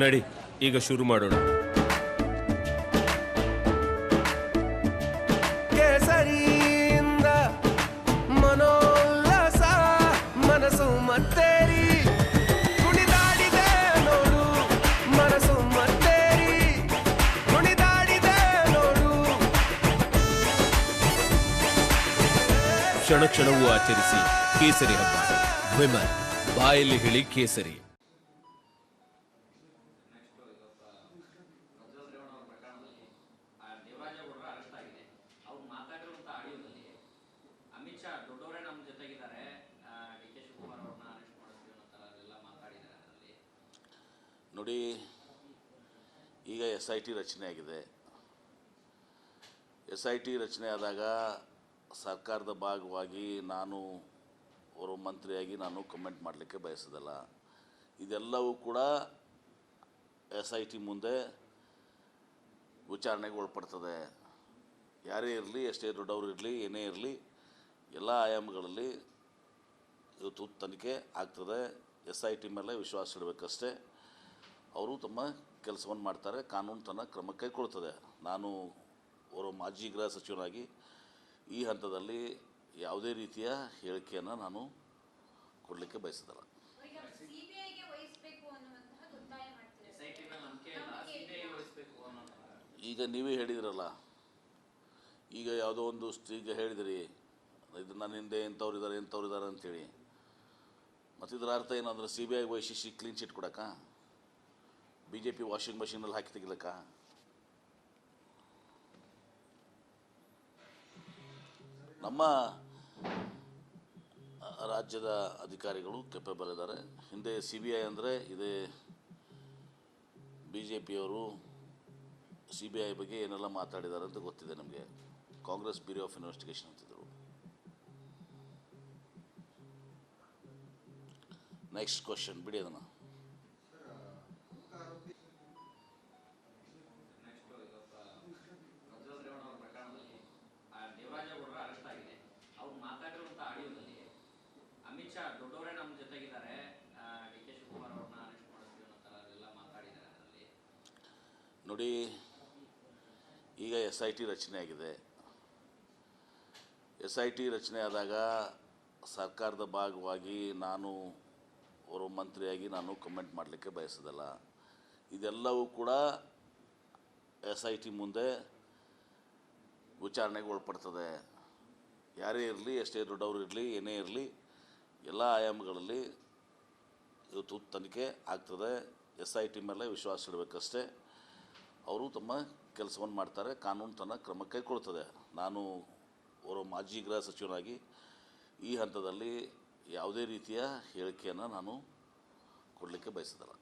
ನಡಿ, ಈಗ ಶುರು ಮಾಡೋಣ. ಕೇಸರಿಯಿಂದ ಮನೋಲ್ಲಾಸ ಮನಸ್ಸು ಮತ್ತೇರಿ ಕುಣಿದಾಡಿದೆ ನೋಡು, ಮನಸ್ಸು ಮತ್ತೇರಿ ಕುಣಿದಾಡಿದೆ ನೋಡು. ಕ್ಷಣ ಕ್ಷಣವೂ ಆಚರಿಸಿ ಕೇಸರಿ ಹಬ್ಬ. ವಿಮಲ್, ಬಾಯಲ್ಲಿ ಹೇಳಿ ಕೇಸರಿ. ಅಮಿತ್ ಶಾ ದೊಡ್ಡವರೇ ನಮ್ಮ ಜೊತೆಗಿದ್ದಾರೆ, ಡಿ ಕೆ ಶಿವಕುಮಾರ್ ಅವ್ರನ್ನ ಅರೆಸ್ಟ್ ಮಾಡಿಸ್ತೀವಿ ಅನ್ನೋ ಥರ ಎಲ್ಲ ಮಾತಾಡಿದ್ದಾರೆ. ಅದರಲ್ಲಿ ನೋಡಿ, ಈಗ SIT ರಚನೆ ಆಗಿದೆ. SIT ರಚನೆ ಆದಾಗ ಸರ್ಕಾರದ ಭಾಗವಾಗಿ ನಾನು ಅವರು ಮಂತ್ರಿಯಾಗಿ ನಾನು ಕಮೆಂಟ್ ಮಾಡಲಿಕ್ಕೆ ಬಯಸೋದಲ್ಲ. ಇದೆಲ್ಲವೂ ಕೂಡ SIT ಮುಂದೆ ವಿಚಾರಣೆಗೆ ಒಳಪಡ್ತದೆ. ಯಾರೇ ಇರಲಿ, ಎಷ್ಟೇ ದೊಡ್ಡವರು ಇರಲಿ, ಏನೇ ಇರಲಿ, ಎಲ್ಲ ಆಯಾಮಗಳಲ್ಲಿ ಇವತ್ತು ತನಿಖೆ ಆಗ್ತದೆ. SIT ಮೇಲೆ ವಿಶ್ವಾಸ ಇಡಬೇಕಷ್ಟೇ. ಅವರು ತಮ್ಮ ಕೆಲಸವನ್ನು ಮಾಡ್ತಾರೆ, ಕಾನೂನು ತನ್ನ ಕ್ರಮ ಕೈಗೊಳ್ತದೆ. ನಾನು ಅವರು ಮಾಜಿ ಗೃಹ ಸಚಿವನಾಗಿ ಈ ಹಂತದಲ್ಲಿ ಯಾವುದೇ ರೀತಿಯ ಹೇಳಿಕೆಯನ್ನು ನಾನು ಕೊಡಲಿಕ್ಕೆ ಬಯಸೋದಲ್ಲ. ಈಗ ನೀವೇ ಹೇಳಿದ್ರಲ್ಲ, ಈಗ ಯಾವುದೋ ಒಂದು ಈಗ ಹೇಳಿದಿರಿ, ಇದು ನನ್ನ ಹಿಂದೆ ಎಂಥವ್ರಿದ್ದಾರೆ ಅಂಥೇಳಿ. ಮತ್ತು ಇದರ ಅರ್ಥ ಏನಂದ್ರೆ CBI ವಹಿಸಿ ಕ್ಲೀನ್ ಚಿಟ್ ಕೊಡೋಕ್ಕ, BJP ವಾಷಿಂಗ್ ಮಷೀನಲ್ಲಿ ಹಾಕಿ ತೆಗಿಲಕ್ಕ? ನಮ್ಮ ರಾಜ್ಯದ ಅಧಿಕಾರಿಗಳು ಕೆಪಬಲ್ ಇದ್ದಾರೆ. ಹಿಂದೆ CBI ಅಂದರೆ ಇದೇ BJPಯವರು CBI ಬಗ್ಗೆ ಏನೆಲ್ಲ ಮಾತಾಡಿದ್ದಾರೆ ಅಂತ ಗೊತ್ತಿದೆ ನಮಗೆ. ಕಾಂಗ್ರೆಸ್ ಬ್ಯೂರೋ ಆಫ್ ಇನ್ವೆಸ್ಟಿಗೇಷನ್ ಅಂತಿದ್ರು. ನೆಕ್ಸ್ಟ್ ಕ್ವಶನ್ ಬಿಡಿ ಅದನ್ನು. ಅಮಿತ್ ಶಾ ದೊಡ್ಡವರೇ ನಮ್ಮ ಜೊತೆಗಿದ್ದಾರೆ, ಡಿ ಕೆ ಶಿವಕುಮಾರ್ ಅವ್ರನ್ನ ಅರೆಸ್ಟ್ ಮಾಡಿಸ್ತೀವಿ ಅನ್ನೋ ಥರ ಎಲ್ಲ ಮಾತಾಡಿದ್ದಾರೆ. ಅದರಲ್ಲಿ ನೋಡಿ, ಈಗ SIT ರಚನೆ ಆಗಿದೆ. SIT ರಚನೆ ಆದಾಗ ಸರ್ಕಾರದ ಭಾಗವಾಗಿ ನಾನು ಅವರು ಮಂತ್ರಿಯಾಗಿ ನಾನು ಕಮೆಂಟ್ ಮಾಡಲಿಕ್ಕೆ ಬಯಸೋದಲ್ಲ. ಇದೆಲ್ಲವೂ ಕೂಡ SIT ಮುಂದೆ ವಿಚಾರಣೆಗೆ ಒಳಪಡ್ತದೆ. ಯಾರೇ ಇರಲಿ, ಎಷ್ಟೇ ದೊಡ್ಡವರು ಇರಲಿ, ಏನೇ ಇರಲಿ, ಎಲ್ಲ ಆಯಾಮಗಳಲ್ಲಿ ಇವತ್ತು ತನಿಖೆ ಆಗ್ತದೆ. SIT ಮೇಲೆ ವಿಶ್ವಾಸ ಇಡಬೇಕಷ್ಟೇ. ಅವರು ತಮ್ಮ ಕೆಲಸವನ್ನು ಮಾಡ್ತಾರೆ, ಕಾನೂನು ತನ್ನ ಕ್ರಮ ಕೈಗೊಳ್ತದೆ. ನಾನು ಅವರು ಮಾಜಿ ಗೃಹ ಸಚಿವನಾಗಿ ಈ ಹಂತದಲ್ಲಿ ಯಾವುದೇ ರೀತಿಯ ಹೇಳಿಕೆಯನ್ನು ನಾನು ಕೊಡಲಿಕ್ಕೆ ಬಯಸೋದಲ್ಲ.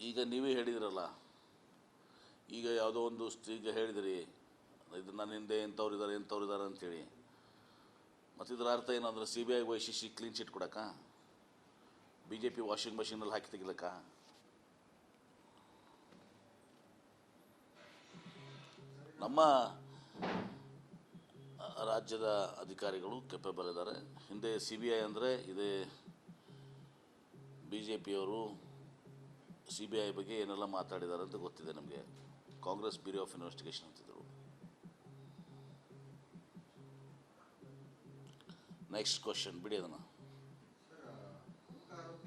ಈಗ ನೀವೇ ಹೇಳಿದ್ರಲ್ಲ, ಈಗ ಯಾವುದೋ ಒಂದು ಈಗ ಹೇಳಿದಿರಿ, ಇದು ನನ್ನ ಹಿಂದೆ ಎಂಥವ್ರಿದ್ದಾರೆ ಅಂಥೇಳಿ. ಮತ್ತು ಇದರ ಅರ್ಥ ಏನಂದ್ರೆ CBI ವಹಿಸಿ ಕ್ಲೀನ್ ಚಿಟ್ ಕೊಡೋಕ್ಕ, BJP ವಾಷಿಂಗ್ ಮಷೀನಲ್ಲಿ ಹಾಕಿ ತೆಗಿಲಕ್ಕ? ನಮ್ಮ ರಾಜ್ಯದ ಅಧಿಕಾರಿಗಳು ಕೆಪಬಲ್ ಇದ್ದಾರೆ. ಹಿಂದೆ CBI ಅಂದರೆ ಇದೇ BJPಯವರು CBI ಬಗ್ಗೆ ಏನೆಲ್ಲ ಮಾತಾಡಿದ್ದಾರೆ ಅಂತ ಗೊತ್ತಿದೆ ನಮಗೆ. ಕಾಂಗ್ರೆಸ್ ಬ್ಯೂರೋ ಆಫ್ ಇನ್ವೆಸ್ಟಿಗೇಷನ್ ಅಂತಿದ್ರು. ನೆಕ್ಸ್ಟ್ ಕ್ವಶನ್ ಬಿಡಿ ಅದನ್ನು.